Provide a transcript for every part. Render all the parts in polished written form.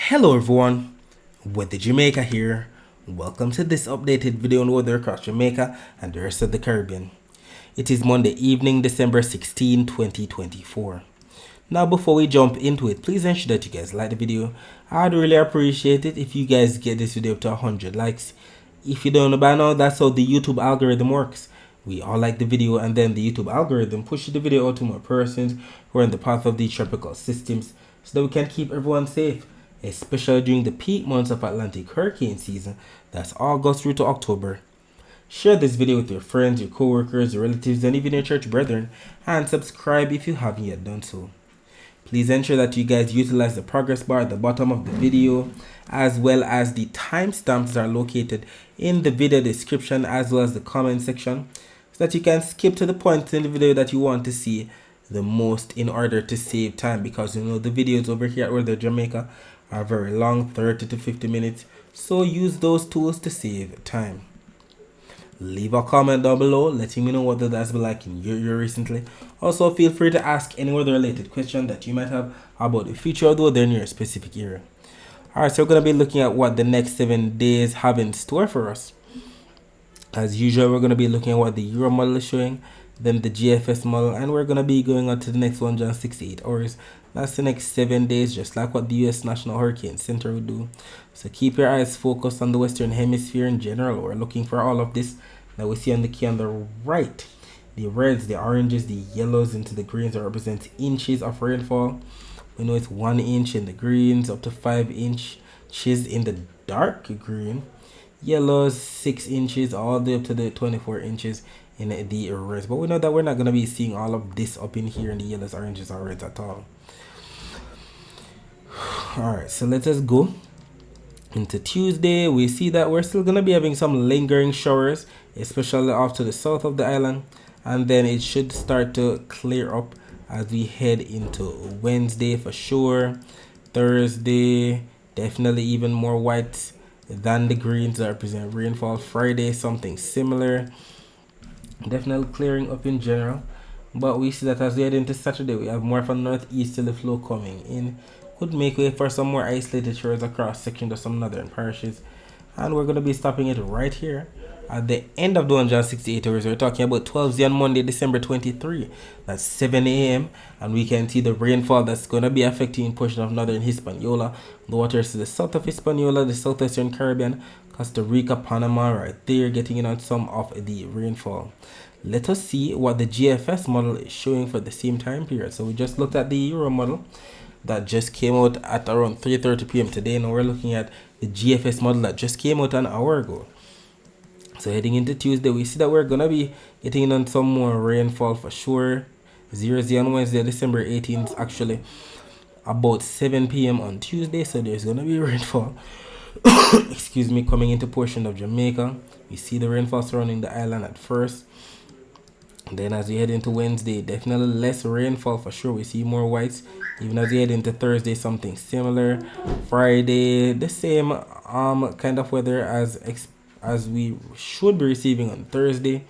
Hello everyone, Weather Jamaica here. Welcome to this updated video on weather across Jamaica and the rest of the Caribbean. It is Monday evening, December 16, 2024. Now before we jump into it, please ensure that you guys like the video. I'd really appreciate it if you guys get this video up to 100 likes. If you don't know by now, that's how the YouTube algorithm works. We all like the video and then the YouTube algorithm pushes the video out to more persons who are in the path of these tropical systems so that we can keep everyone safe, especially during the peak months of Atlantic hurricane season, that's August through to October. Share this video with your friends, your co-workers, your relatives, and even your church brethren, and subscribe if you haven't yet done so. Please ensure that you guys utilize the progress bar at the bottom of the video, as well as the timestamps that are located in the video description as well as the comment section, so that you can skip to the points in the video that you want to see the most in order to save time, because you know the videos over here at Weather Jamaica are very long, 30 to 50 minutes, so use those tools to save time. Leave a comment down below letting me know what that's been like in your year recently. Also feel free to ask any weather related question that you might have about the future of the weather in your specific area. Alright, so we're going to be looking at what the next 7 days have in store for us. As usual, we're going to be looking at what the Euro model is showing, then the GFS model, and we're going to be going on to the next 168 hours. That's the next 7 days, just like what the US National Hurricane Center would do. So keep your eyes focused on the Western Hemisphere in general. We're looking for all of this that we see on the key on the right. The reds, the oranges, the yellows into the greens that represent inches of rainfall. We know it's 1 inch in the greens, up to 5 inches in the dark green. Yellows 6 inches all the way up to the 24 inches in the reds. But we know that we're not going to be seeing all of this up in here in the yellows, oranges, or reds at all. Alright, so let us go into Tuesday. We see that we're still going to be having some lingering showers, especially off to the south of the island, and then it should start to clear up as we head into Wednesday for sure. Thursday, definitely even more white than the greens that represent rainfall. Friday, something similar, definitely clearing up in general. But we see that as we head into Saturday, we have more of a northeasterly flow coming in. Could make way for some more isolated showers across sections of some northern parishes, and we're going to be stopping it right here at the end of the 168 hours. We're talking about 12 on Monday, December 23. That's 7 a.m. and we can see the rainfall that's going to be affecting portion of northern Hispaniola, the waters to the south of Hispaniola, the southwestern Caribbean, Costa Rica, Panama, right there, getting in on some of the rainfall. Let us see what the GFS model is showing for the same time period. So we just looked at the Euro model that just came out at around 3:30 p.m. today. Now we're looking at the GFS model that just came out an hour ago. So heading into Tuesday, we see that we're gonna be getting on some more rainfall for sure. 0 on Wednesday, December 18th, actually about 7 p.m. on Tuesday. So there's gonna be rainfall excuse me, coming into portion of Jamaica. We see the rainfall surrounding the island at first. Then as we head into Wednesday, definitely less rainfall for sure. We see more whites. Even as we head into Thursday, something similar. Friday, the same kind of weather as we should be receiving on Thursday.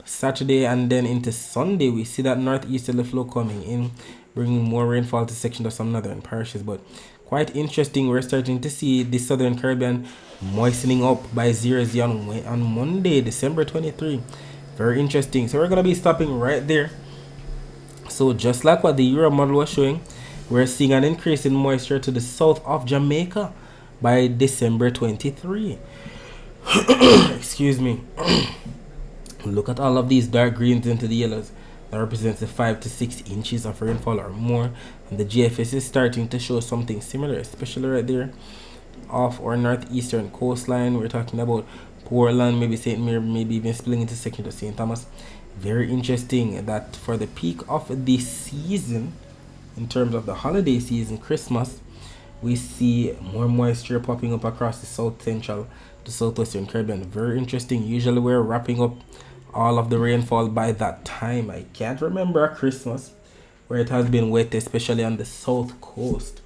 Saturday and then into Sunday, we see that northeasterly flow coming in, bringing more rainfall to sections of some northern parishes. But quite interesting, we're starting to see the southern Caribbean moistening up by 0 on Monday, December 23. Very interesting. So we're going to be stopping right there. So just like what the Euro model was showing, we're seeing an increase in moisture to the south of Jamaica by December 23. Excuse me. Look at all of these dark greens into the yellows. That represents the 5 to 6 inches of rainfall or more. And the GFS is starting to show something similar, especially right there off our northeastern coastline. We're talking about Portland, maybe St. Mary, maybe even spilling into section of St. Thomas. Very interesting that for the peak of the season, in terms of the holiday season, Christmas, we see more moisture popping up across the south central to southwestern Caribbean. Very interesting. Usually we're wrapping up all of the rainfall by that time. I can't remember a Christmas where it has been wet, especially on the south coast.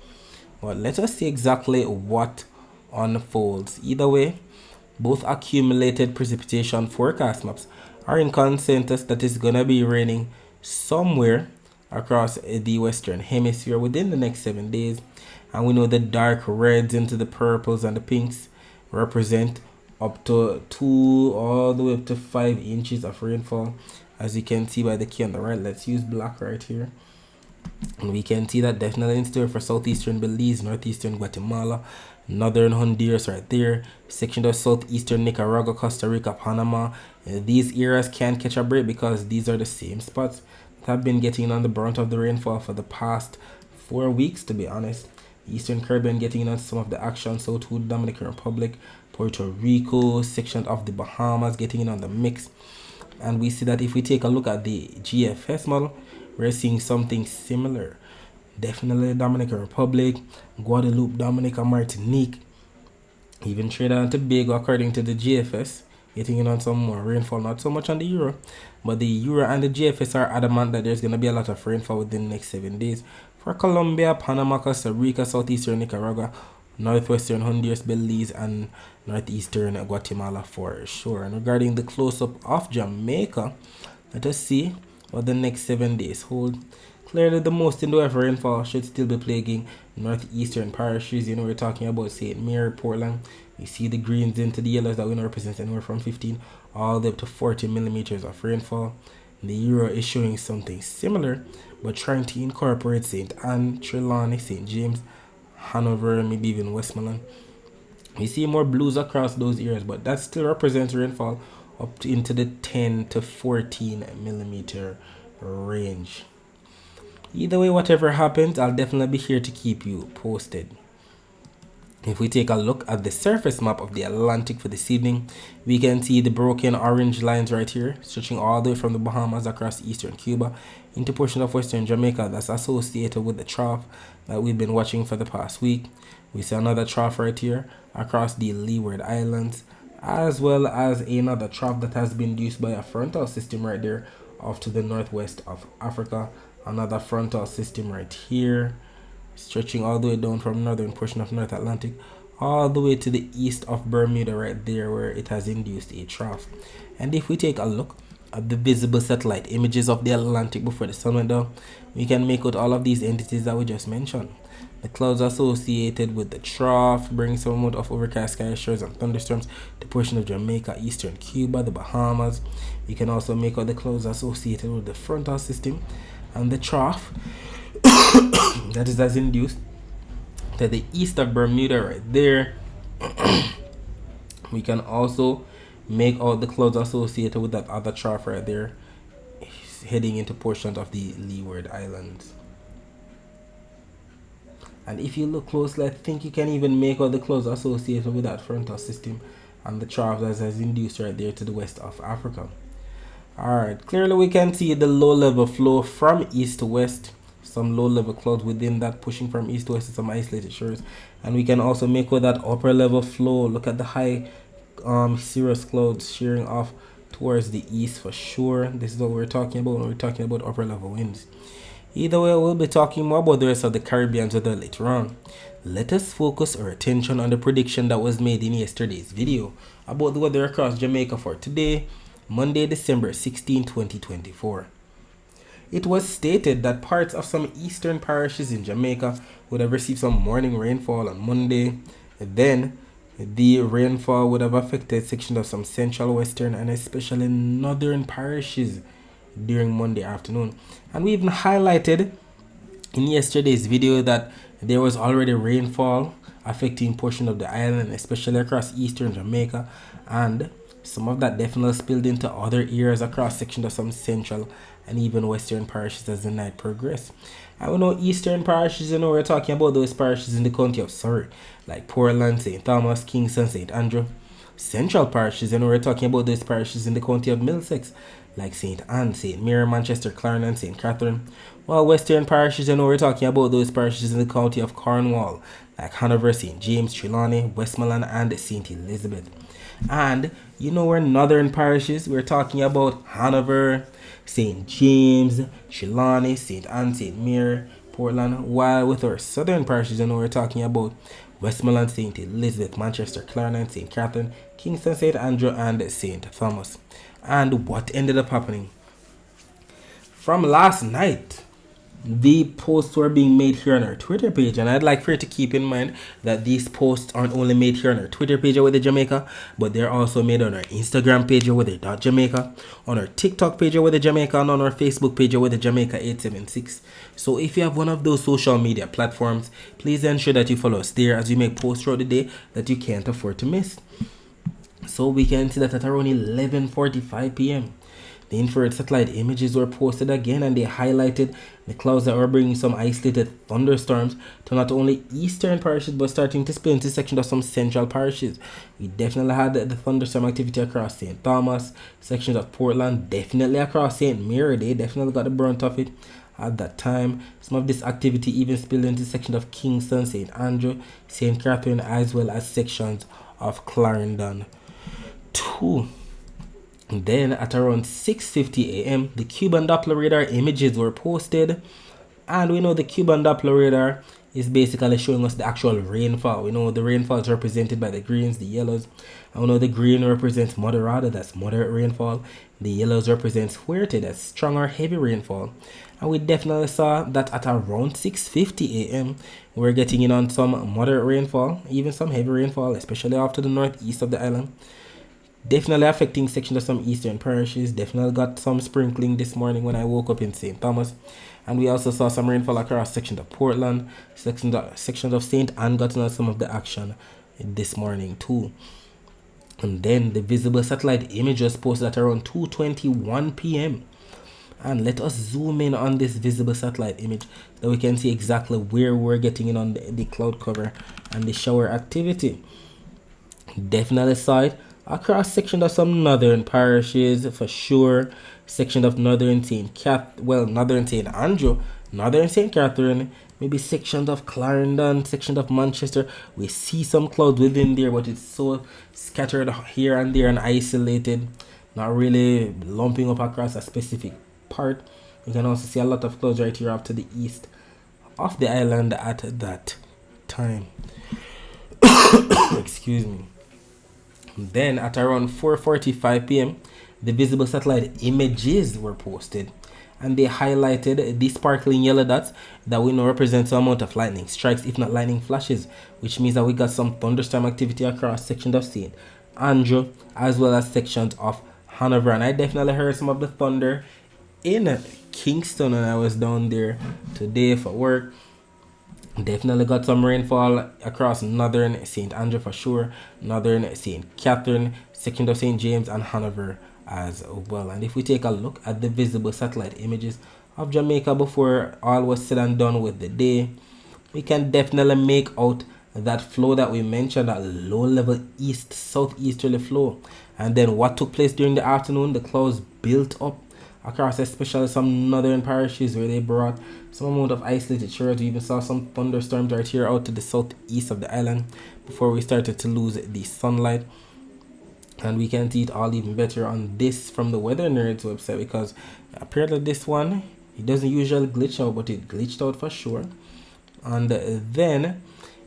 But let us see exactly what unfolds. Either way, both accumulated precipitation forecast maps are in consensus that it's gonna be raining somewhere across the Western Hemisphere within the next 7 days. And we know the dark reds into the purples and the pinks represent up to 2 all the way up to 5 inches of rainfall, as you can see by the key on the right. Let's use black right here, and we can see that definitely in store for southeastern Belize, northeastern Guatemala, northern Honduras right there, section of southeastern Nicaragua, Costa Rica, Panama. These areas can't catch a break because these are the same spots that have been getting on the brunt of the rainfall for the past 4 weeks, to be honest. Eastern Caribbean getting on some of the action, so too Dominican Republic, Puerto Rico, section of the Bahamas getting in on the mix. And we see that if we take a look at the GFS model, we're seeing something similar. Definitely Dominican Republic, Guadeloupe, Dominica, Martinique, even Trinidad and Tobago, according to the GFS, getting in on some more rainfall. Not so much on the Euro, but the Euro and the GFS are adamant that there's going to be a lot of rainfall within the next 7 days. For Colombia, Panama, Costa Rica, southeastern Nicaragua, northwestern Honduras, Belize, and northeastern Guatemala for sure. And regarding the close-up of Jamaica, let us see what the next 7 days hold. Clearly, the most in the way of rainfall should still be plaguing northeastern parishes. You know, we're talking about St. Mary, Portland. We see the greens into the yellows that we know represent anywhere from 15 all the way up to 40 millimeters of rainfall. The Euro is showing something similar, but trying to incorporate St. Anne, Trelawney, St. James, Hanover, and maybe even Westmoreland. We see more blues across those areas, but that still represents rainfall up to into the 10 to 14 millimeter range. Either way, whatever happens, I'll definitely be here to keep you posted. If we take a look at the surface map of the Atlantic for this evening, we can see the broken orange lines right here, stretching all the way from the Bahamas across eastern Cuba into portion of western Jamaica that's associated with the trough that we've been watching for the past week. We see another trough right here across the Leeward Islands, as well as another trough that has been induced by a frontal system right there off to the northwest of Africa. Another frontal system right here, stretching all the way down from northern portion of North Atlantic all the way to the east of Bermuda right there, where it has induced a trough. And if we take a look at the visible satellite images of the Atlantic before the sun went down, we can make out all of these entities that we just mentioned. The clouds associated with the trough bring some amount of overcast sky showers and thunderstorms to portion of Jamaica, eastern Cuba, the Bahamas. You can also make out the clouds associated with the frontal system and the trough that is as induced to the east of Bermuda right there. We can also make out the clouds associated with that other trough right there heading into portions of the Leeward Islands. And if you look closely, I think you can even make out the clouds associated with that frontal system and the trough that has induced right there to the west of Africa. Alright, clearly we can see the low level flow from east to west, some low level clouds within that pushing from east to west to some isolated shores. And we can also make with that upper level flow. Look at the high cirrus clouds shearing off towards the east for sure. This is what we're talking about when we're talking about upper level winds. Either way, we'll be talking more about the rest of the Caribbean weather later on. Let us focus our attention on the prediction that was made in yesterday's video about the weather across Jamaica for today, Monday, December 16, 2024. It was stated that parts of some eastern parishes in Jamaica would have received some morning rainfall on Monday. Then, the rainfall would have affected sections of some central, western, and especially northern parishes during Monday afternoon. And we even highlighted in yesterday's video that there was already rainfall affecting portion of the island, especially across eastern Jamaica, and some of that definitely spilled into other areas across sections of some central and even western parishes as the night progressed. And we know eastern parishes, you know, we're talking about those parishes in the county of Surrey, like Portland, St. Thomas, Kingston, St. Andrew. Central parishes, you know, we're talking about those parishes in the county of Middlesex, like St. Anne, St. Mary, Manchester, Clarendon, St. Catherine. While western parishes, you know, we're talking about those parishes in the county of Cornwall, like Hanover, St. James, Trelawney, Westmoreland, and St. Elizabeth. And you know, we're northern parishes, we're talking about Hanover, St. James, Trelawney, St. Anne, St. Mary, Portland. While with our southern parishes, you know, we're talking about Westmoreland, St. Elizabeth, Manchester, Clarendon, St. Catherine, Kingston, St. Andrew, and St. Thomas. And what ended up happening? From last night, the posts were being made here on our Twitter page, and I'd like for you to keep in mind that these posts aren't only made here on our Twitter page with the Jamaica, but they're also made on our Instagram page with the Jamaica, on our TikTok page with the Jamaica, and on our Facebook page with the Jamaica 876. So if you have one of those social media platforms, please ensure that you follow us there as we make posts throughout the day that you can't afford to miss. So we can see that at around 11:45 p.m. the infrared satellite images were posted again, and they highlighted the clouds that were bringing some isolated thunderstorms to not only eastern parishes but starting to spill into sections of some central parishes. We definitely had the thunderstorm activity across St. Thomas, sections of Portland, definitely across St. Mary. They definitely got the brunt of it at that time. Some of this activity even spilled into sections of Kingston, St. Andrew, St. Catherine, as well as sections of Clarendon too. And then at around 6:50 a.m., the Cuban Doppler radar images were posted, and we know the Cuban Doppler radar is basically showing us the actual rainfall. We know the rainfall is represented by the greens, the yellows, and we know the green represents moderado, that's moderate rainfall. The yellows represents fuerte, that's strong or heavy rainfall. And we definitely saw that at around 6:50 a.m. we're getting in on some moderate rainfall, even some heavy rainfall, especially off to the northeast of the island. Definitely affecting sections of some eastern parishes. Definitely got some sprinkling this morning when I woke up in St. Thomas. And we also saw some rainfall across sections of Portland, sections of St. Anne got some of the action this morning too. And then the visible satellite image was posted at around 2:21 p.m. And let us zoom in on this visible satellite image so that we can see exactly where we're getting in on the cloud cover and the shower activity. Definitely saw it across sections of some northern parishes for sure. Section of northern northern St. Andrew, northern St. Catherine, maybe sections of Clarendon, sections of Manchester. We see some clouds within there, but it's so scattered here and there and isolated, not really lumping up across a specific part. You can also see a lot of clouds right here off to the east of the island at that time. Excuse me. Then at around 4:45 p.m., the visible satellite images were posted, and they highlighted the sparkling yellow dots that we know represent some amount of lightning strikes, if not lightning flashes, which means that we got some thunderstorm activity across sections of St. Andrew as well as sections of Hanover. And I definitely heard some of the thunder in Kingston when I was down there today for work. Definitely got some rainfall across northern St. Andrew for sure, northern St. Catherine, section of St. James and Hanover as well. And if we take a look at the visible satellite images of Jamaica before all was said and done with the day, we can definitely make out that flow that we mentioned, that low level east southeasterly flow. And then what took place during the afternoon, the clouds built up across especially some northern parishes where they brought some amount of isolated showers. We even saw some thunderstorms right here out to the southeast of the island before we started to lose the sunlight. And we can see it all even better on this from the Weather Nerds website, because apparently this one, it doesn't usually glitch out, but it glitched out for sure. And then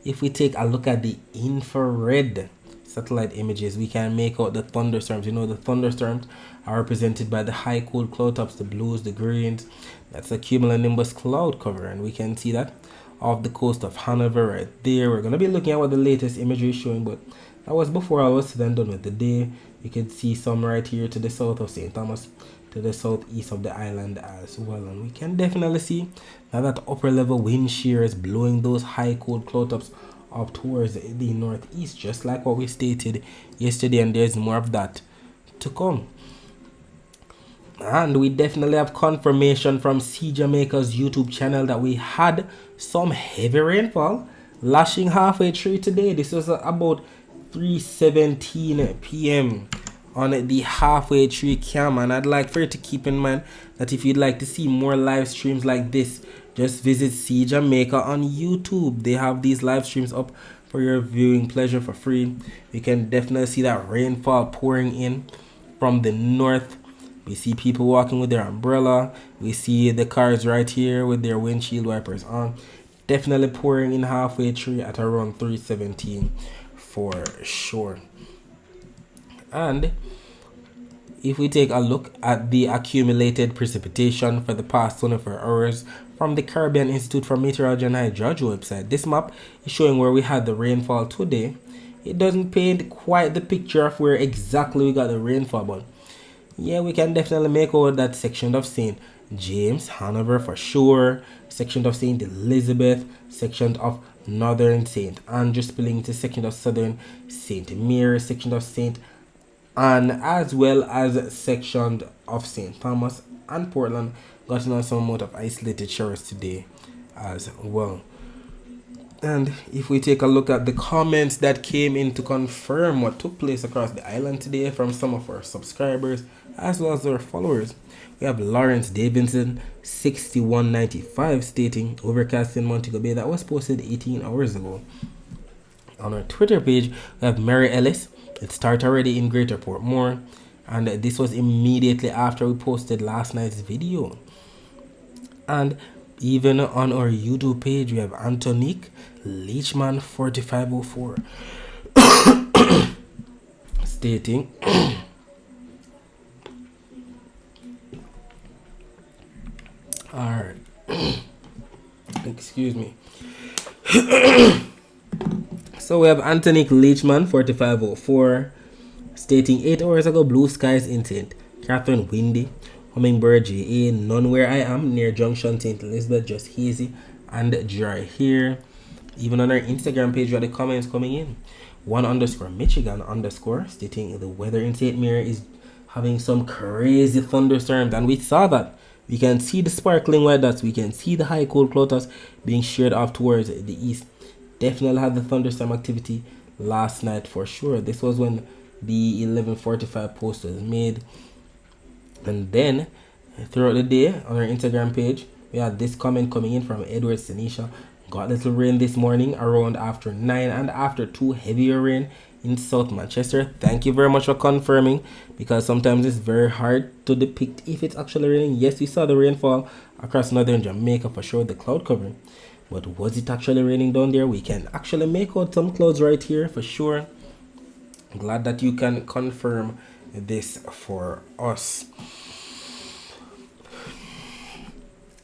if we take a look at the infrared satellite images, we can make out the thunderstorms. You know, the thunderstorms are represented by the high cold cloud tops, the blues, the greens. That's a cumulonimbus cloud cover, and we can see that off the coast of Hanover right there. We're going to be looking at what the latest imagery is showing, but that was before I was then done with the day. You can see some right here to the south of St. Thomas, to the southeast of the island as well. And we can definitely see that upper level wind shear is blowing those high cold cloud tops up towards the northeast, just like what we stated yesterday, and there's more of that to come. And we definitely have confirmation from See Jamaica's YouTube channel that we had some heavy rainfall lashing halfway through today. This was about 3:17 p.m. on the halfway through cam, and I'd like for you to keep in mind that if you'd like to see more live streams like this, just visit See Jamaica on YouTube. They have these live streams up for your viewing pleasure for free. You can definitely see that rainfall pouring in from the north. We see people walking with their umbrella. We see the cars right here with their windshield wipers on. Definitely pouring in halfway through at around 3:17 for sure. And if we take a look at the accumulated precipitation for the past 24 hours from the Caribbean Institute for Meteorology and Hydrology website. This map is showing where we had the rainfall today. It doesn't paint quite the picture of where exactly we got the rainfall, but yeah, we can definitely make out that section of St. James, Hanover for sure, section of St. Elizabeth, section of Northern St. Andrew spilling into section of Southern St. Mary, section of St. Anne, as well as section of St. Thomas and Portland got on some amount of isolated showers today as well. And if we take a look at the comments that came in to confirm what took place across the island today from some of our subscribers as well as our followers, we have Lawrence Davidson 6195 stating overcast in Montego Bay. That was posted 18 hours ago. On our Twitter page, we have Mary Ellis. It started already in Greater Portmore, and this was immediately after we posted last night's video. And even on our YouTube page, we have Antonique Leachman 4504 stating alright, excuse me. So we have Antonique Leachman 4504 stating 8 hours ago, blue skies in St. Catherine, windy. Hummingbird GA, none where I am, near Junction St. Elizabeth, just hazy and dry here. Even on our Instagram page, we had the comments coming in. 1_Michigan_ stating the weather in St. Mary is having some crazy thunderstorms, and we saw that. We can see the sparkling white dots, we can see the high cold clouds being sheared off towards the east. Definitely had the thunderstorm activity last night for sure. This was when the 11:45 post was made. And then throughout the day on our Instagram page, we had this comment coming in from Edward Senisha. Got little rain this morning around after 9 and after 2 heavier rain in South Manchester. Thank you very much for confirming, because sometimes it's very hard to depict if it's actually raining. Yes, we saw the rainfall across northern Jamaica for sure, the cloud covering. But was it actually raining down there? We can actually make out some clouds right here for sure. I'm glad that you can confirm this for us.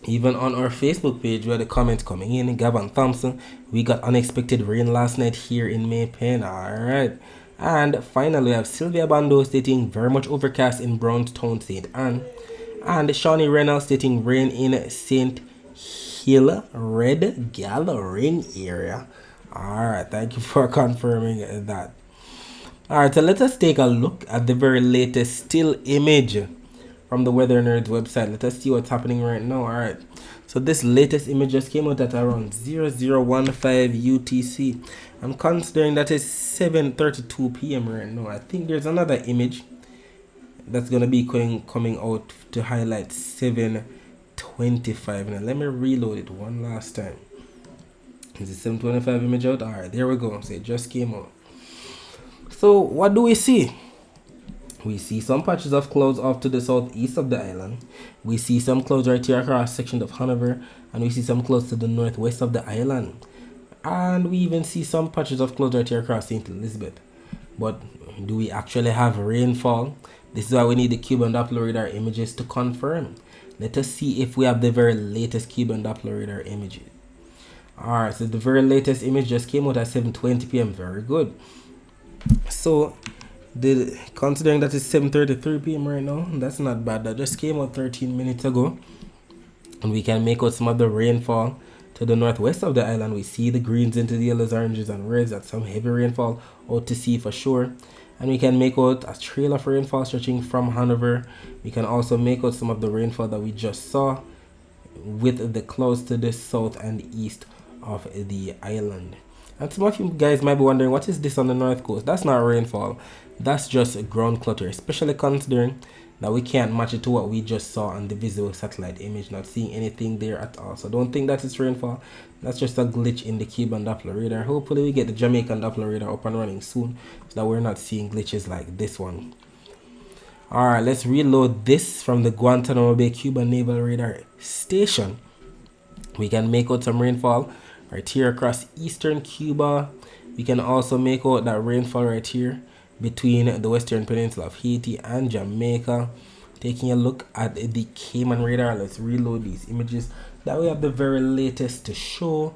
Even on our Facebook page, we had a comment coming in. Gavin Thompson, we got unexpected rain last night here in Maypen. Alright. And finally, we have Sylvia Bando stating very much overcast in Brownstown, St. Anne. And Shawnee Reynolds stating rain in St. Hill, Red Gathering area. Alright, thank you for confirming that. Alright, so let us take a look at the very latest still image from the Weather Nerds website. Let us see what's happening right now. Alright, so this latest image just came out at around 0015 UTC. I'm considering that it's 7:32 p.m. right now. I think there's another image that's gonna be coming out to highlight 7:25. Now let me reload it one last time. Is the 7:25 image out? Alright, there we go. So it just came out. So what do we see? We see some patches of clouds off to the southeast of the island. We see some clouds right here across section of Hanover, and we see some clouds to the northwest of the island. And we even see some patches of clouds right here across St. Elizabeth. But do we actually have rainfall? This is why we need the Cube and Doppler radar images to confirm. Let us see if we have the very latest Cube and Doppler radar images. Alright, so the very latest image just came out at 7:20 p.m. Very good. So considering that it's 7:33 p.m. right now, that's not bad. That just came out 13 minutes ago. And we can make out some of the rainfall to the northwest of the island. We see the greens into the yellows, oranges, and reds, and some heavy rainfall out to sea for sure. And we can make out a trail of rainfall stretching from Hanover. We can also make out some of the rainfall that we just saw with the clouds to the south and east of the island. And some of you guys might be wondering, what is this on the north coast? That's not rainfall. That's just ground clutter, especially considering that we can't match it to what we just saw on the visual satellite image. Not seeing anything there at all. So don't think that it's rainfall. That's just a glitch in the Cube and Doppler radar. Hopefully we get the Jamaican Doppler radar up and running soon, so that we're not seeing glitches like this one. Alright, let's reload this from the Guantanamo Bay Cuban Naval Radar Station. We can make out some rainfall right here across eastern Cuba. We can also make out that rainfall right here between the western peninsula of Haiti and Jamaica. Taking a look at the Cayman radar, let's reload these images that we have the very latest to show.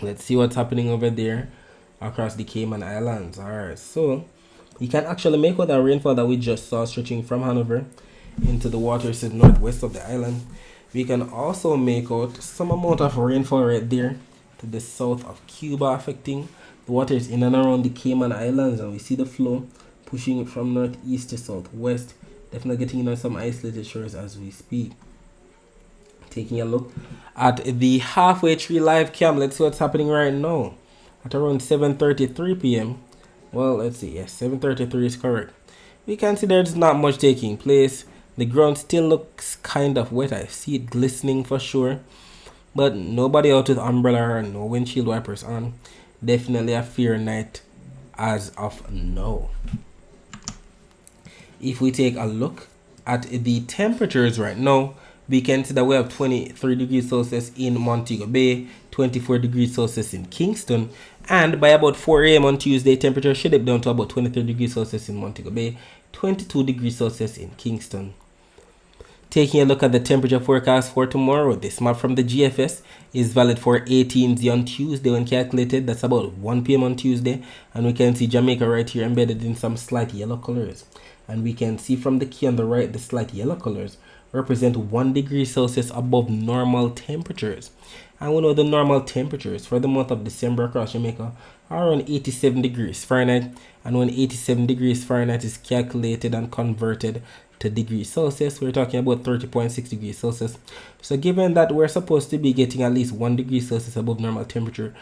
Let's see what's happening over there across the Cayman Islands. Alright, so you can actually make out that rainfall that we just saw stretching from Hanover into the waters to the northwest of the island. We can also make out some amount of rainfall right there to the south of Cuba, affecting the waters in and around the Cayman Islands, and we see the flow pushing it from northeast to southwest, definitely getting on some isolated shores as we speak. Taking a look at the halfway tree live cam, let's see what's happening right now at around 7:33 p.m. Well, let's see. Yes, 7:33 is correct. We can see there's not much taking place. The ground still looks kind of wet. I see it glistening for sure, but nobody out with umbrella or no windshield wipers on. Definitely a fair night as of now. If we take a look at the temperatures right now, we can see that we have 23 degrees Celsius in Montego Bay, 24 degrees Celsius in Kingston, and by about 4 a.m. on Tuesday, temperature should dip down to about 23 degrees Celsius in Montego Bay, 22 degrees Celsius in Kingston. Taking a look at the temperature forecast for tomorrow, this map from the GFS is valid for 18th on Tuesday when calculated. That's about 1 p.m. on Tuesday, and we can see Jamaica right here embedded in some slight yellow colors. And we can see from the key on the right, the slight yellow colors represent 1 degree Celsius above normal temperatures. And we know the normal temperatures for the month of December across Jamaica are around 87 degrees Fahrenheit. And when 87 degrees Fahrenheit is calculated and converted to degrees Celsius, we're talking about 30.6 degrees Celsius. So given that we're supposed to be getting at least 1 degree Celsius above normal temperature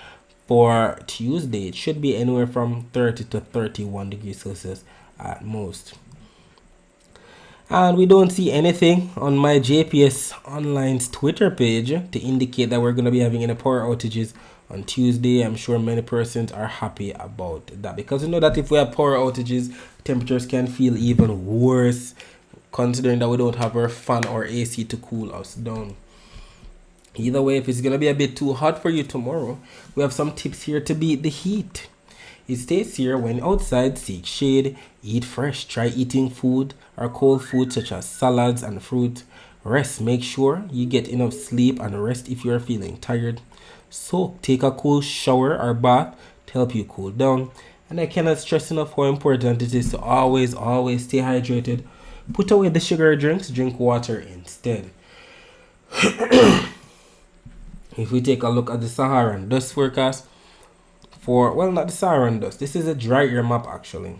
for Tuesday, it should be anywhere from 30 to 31 degrees Celsius at most. And we don't see anything on my JPS Online's Twitter page to indicate that we're going to be having any power outages on Tuesday. I'm sure many persons are happy about that, because we know that if we have power outages, temperatures can feel even worse, considering that we don't have our fan or AC to cool us down. Either way, if it's going to be a bit too hot for you tomorrow, we have some tips here to beat the heat. It states here, when outside, seek shade, eat fresh, try eating food or cold food such as salads and fruit. Rest, make sure you get enough sleep and rest if you are feeling tired. Soak, take a cool shower or bath to help you cool down. And I cannot stress enough how important it is to always stay hydrated. Put away the sugary drinks, drink water instead. If we take a look at the Saharan dust forecast, well, not the Saharan dust. This is a dry air map actually.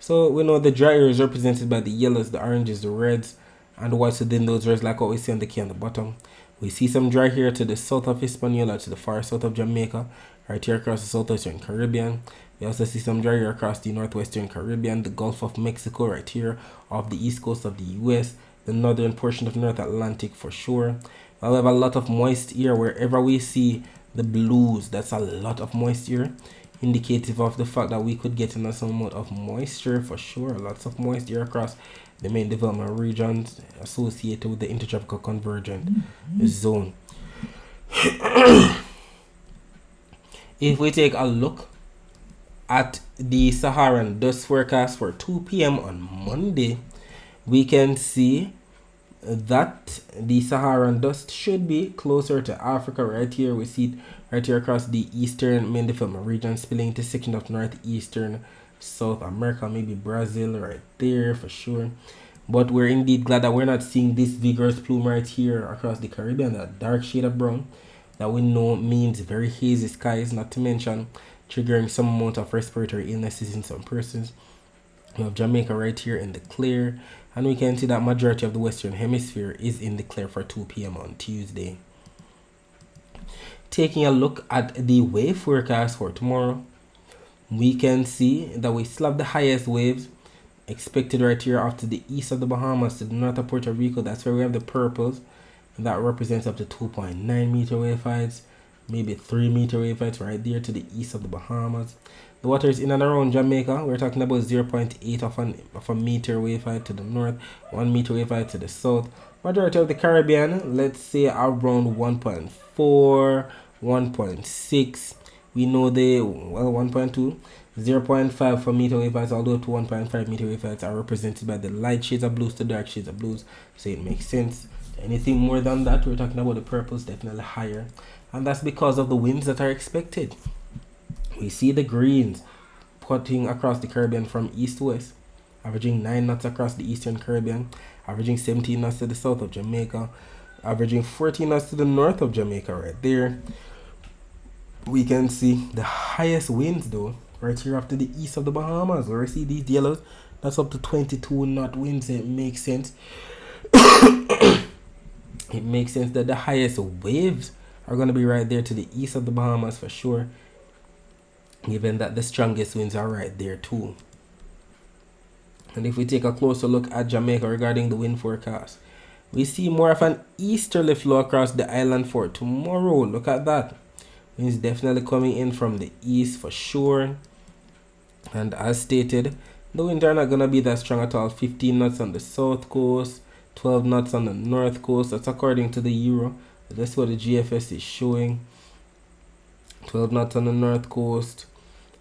So we know the dry air is represented by the yellows, the oranges, the reds, and the whites within those reds, like what we see on the key on the bottom. We see some dry here to the south of Hispaniola, to the far south of Jamaica, right here across the southwestern Caribbean. We also see some dry here across the northwestern Caribbean, the Gulf of Mexico right here off the east coast of the US, the northern portion of North Atlantic for sure. We'll have a lot of moist air wherever we see the blues. That's a lot of moisture, indicative of the fact that we could get in some amount of moisture for sure. Lots of moisture across the main development regions associated with the intertropical convergent zone. If we take a look at the Saharan dust forecast for 2 p.m. on Monday, we can see that the Saharan dust should be closer to Africa. Right here we see it right here across the eastern main development region, spilling into section of northeastern South America, maybe Brazil right there for sure. But we're indeed glad that we're not seeing this vigorous plume right here across the Caribbean, that dark shade of brown that we know means very hazy skies, not to mention triggering some amount of respiratory illnesses in some persons. We have Jamaica right here in the clear, and we can see that majority of the Western Hemisphere is in the clear for 2 p.m. on Tuesday. Taking a look at the wave forecast for tomorrow, we can see that we still have the highest waves expected right here off to the east of the Bahamas, to the north of Puerto Rico. That's where we have the purples, and that represents up to 2.9 meter wave heights, maybe 3 meter wave heights right there to the east of the Bahamas. The waters in and around Jamaica, we're talking about 0.8 of a meter wave height to the north, 1 meter wave height to the south. Majority of the Caribbean, let's say around 1.4, 1.6. We know 1.2. zero point 0.5 for meter wave heights, although to 1.5 meter wave heights are represented by the light shades of blues to dark shades of blues, so it makes sense. Anything more than that, we're talking about the purples, definitely higher, and that's because of the winds that are expected. We see the greens cutting across the Caribbean from east to west, averaging 9 knots across the eastern Caribbean, averaging 17 knots to the south of Jamaica, averaging 14 knots to the north of Jamaica. Right there we can see the highest winds though right here off to the east of the Bahamas, where we see these yellows. That's up to 22 knot winds. It makes sense. It makes sense that the highest waves are going to be right there to the east of the Bahamas for sure, given that the strongest winds are right there too. And if we take a closer look at Jamaica regarding the wind forecast, we see more of an easterly flow across the island for tomorrow. Look at that. Winds definitely coming in from the east for sure. And as stated, the winds are not going to be that strong at all. 15 knots on the south coast, 12 knots on the north coast. That's according to the Euro. That's what the GFS is showing. 12 knots on the north coast,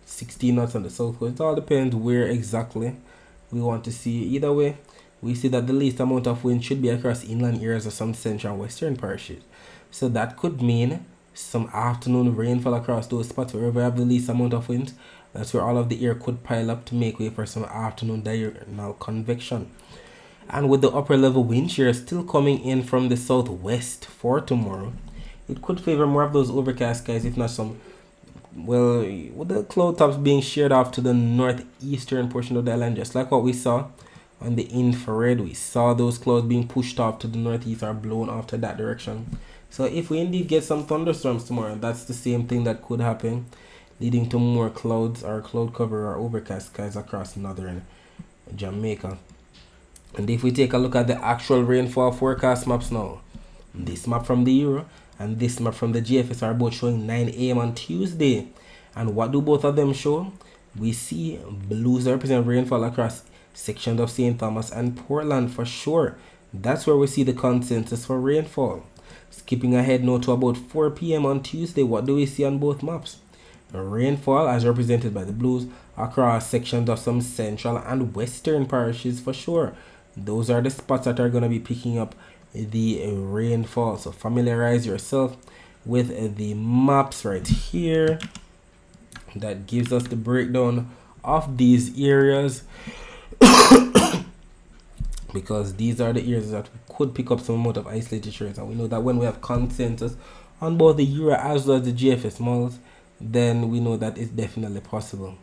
16 knots on the south coast. It all depends where exactly we want to see. Either way, we see that the least amount of wind should be across inland areas of some central and western parishes. So that could mean some afternoon rainfall across those spots wherever we have the least amount of wind. That's where all of the air could pile up to make way for some afternoon diurnal convection. And with the upper level wind shear still coming in from the southwest for tomorrow, it could favor more of those overcast skies, if not some, well, with the cloud tops being sheared off to the northeastern portion of the island, just like what we saw on the infrared. We saw those clouds being pushed off to the northeast or blown off to that direction. So if we indeed get some thunderstorms tomorrow, that's the same thing that could happen, leading to more clouds or cloud cover or overcast skies across northern Jamaica. And if we take a look at the actual rainfall forecast maps now, this map from the Euro and this map from the GFS are both showing 9 a.m. on Tuesday. And what do both of them show? We see blues that represent rainfall across sections of St. Thomas and Portland for sure. That's where we see the consensus for rainfall. Skipping ahead now to about 4 p.m. on Tuesday, what do we see on both maps? Rainfall as represented by the blues across sections of some central and western parishes for sure. Those are the spots that are going to be picking up the rainfall. So familiarize yourself with the maps right here. That gives us the breakdown of these areas. Because these are the areas that could pick up some amount of isolated showers, and we know that when we have consensus on both the Euro as well as the GFS models, then we know that it's definitely possible.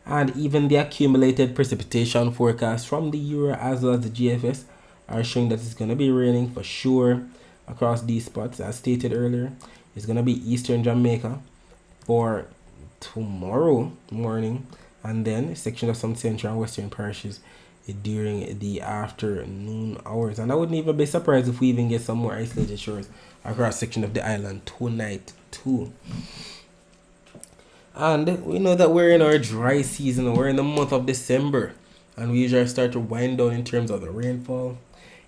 And even the accumulated precipitation forecast from the Euro as well as the GFS are showing that it's going to be raining for sure across these spots. As stated earlier, it's going to be eastern Jamaica for tomorrow morning, and then a section of some central and western parishes during the afternoon hours. And I wouldn't even be surprised if we even get some more isolated shores across section of the island tonight too. And we know that we're in our dry season. We're in the month of December, and we usually start to wind down in terms of the rainfall.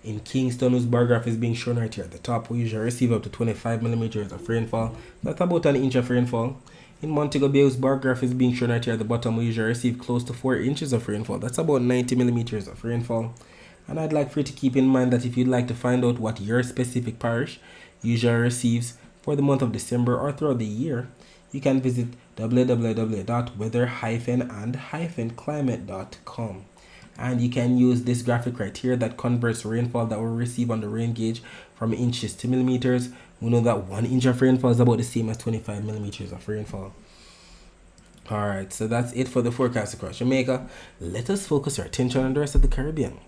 In Kingston, whose bar graph is being shown right here at the top, we usually receive up to 25 millimeters of rainfall. That's about an inch of rainfall. In Montego Bay, whose bar graph is being shown right here at the bottom, we usually receive close to 4 inches of rainfall. That's about 90 millimeters of rainfall. And I'd like for you to keep in mind that if you'd like to find out what your specific parish usually receives for the month of December or throughout the year, you can visit www.weather-and-climate.com. And you can use this graphic right here that converts rainfall that we receive on the rain gauge from inches to millimeters. We know that 1 inch of rainfall is about the same as 25 millimeters of rainfall. Alright, so that's it for the forecast across Jamaica. Let us focus our attention on the rest of the Caribbean.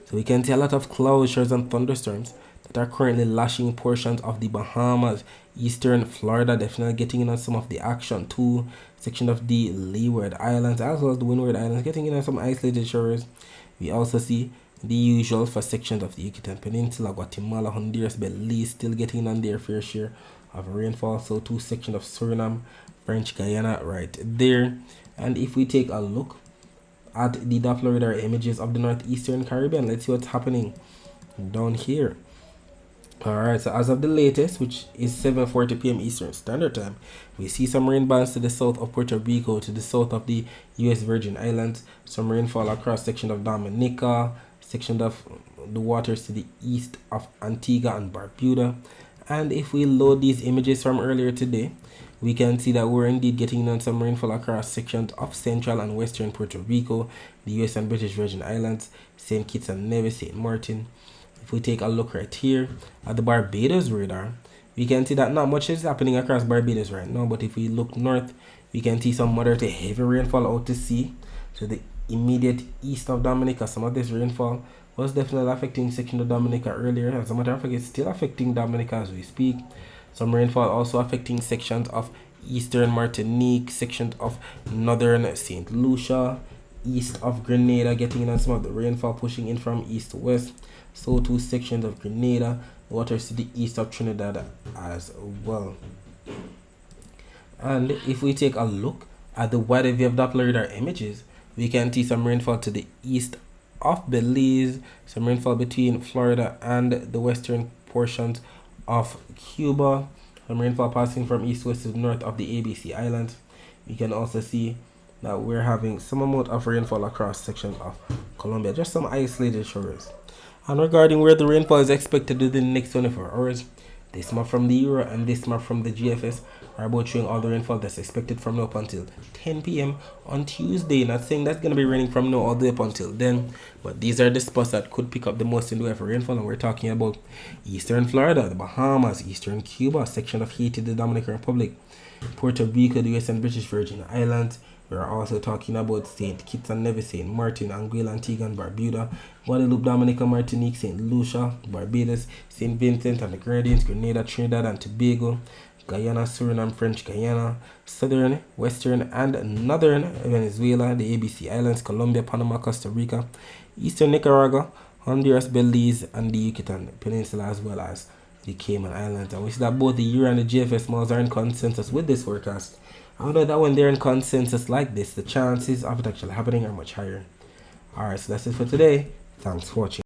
So we can see a lot of cloud showers and thunderstorms that are currently lashing portions of the Bahamas. Eastern Florida definitely getting in on some of the action too. Section of the Leeward Islands as well as the Windward Islands getting in on some isolated showers. We also see the usual for sections of the Yucatan Peninsula, Guatemala, Honduras, Belize still getting on their fair share of rainfall. So too section of Suriname, French Guyana right there. And if we take a look at the Doppler radar images of the northeastern Caribbean, let's see what's happening down here. Alright, so as of the latest, which is 7:40 p.m. Eastern Standard Time, we see some rain bands to the south of Puerto Rico, to the south of the U.S. Virgin Islands, some rainfall across section of Dominica, section of the waters to the east of Antigua and Barbuda. And if we load these images from earlier today, we can see that we're indeed getting on some rainfall across sections of central and western Puerto Rico, the U.S. and British Virgin Islands, St. Kitts and Nevis, St. Martin. If we take a look right here at the Barbados radar, we can see that not much is happening across Barbados right now, but if we look north, we can see some moderate to heavy rainfall out to sea. So the immediate east of Dominica, some of this rainfall was definitely affecting section of Dominica earlier. As a matter of fact, it's still affecting Dominica as we speak. Some rainfall also affecting sections of eastern Martinique, sections of northern St. Lucia, east of Grenada, getting in on some of the rainfall pushing in from east to west. So too sections of Grenada, waters to the east of Trinidad as well. And if we take a look at the wide wave Doppler radar images, we can see some rainfall to the east of Belize, some rainfall between Florida and the western portions of Cuba, some rainfall passing from east west to north of the ABC Islands. We can also see that we're having some amount of rainfall across sections of Colombia, just some isolated showers. And regarding where the rainfall is expected within the next 24 hours, this map from the Euro and this map from the GFS are both showing all the rainfall that's expected from now up until 10 p.m. on Tuesday. Not saying that's going to be raining from now all the way up until then, but these are the spots that could pick up the most in the way for rainfall. And we're talking about eastern Florida, the Bahamas, eastern Cuba, section of Haiti, the Dominican Republic, Puerto Rico, the US and British Virgin Islands. We're also talking about St. Kitts and Nevis, St. Martin, Anguilla, Antigua and Barbuda, Guadeloupe, Dominica, Martinique, St. Lucia, Barbados, St. Vincent and the Grenadines, Grenada, Trinidad and Tobago, Guyana, Suriname, French Guyana, southern, western and northern Venezuela, the ABC Islands, Colombia, Panama, Costa Rica, eastern Nicaragua, Honduras, Belize and the Yucatan Peninsula, as well as the Cayman Islands. And we see that both the Euro and the GFS models are in consensus with this forecast. I know that when they're in consensus like this, the chances of it actually happening are much higher. Alright, so that's it for today. Thanks for watching.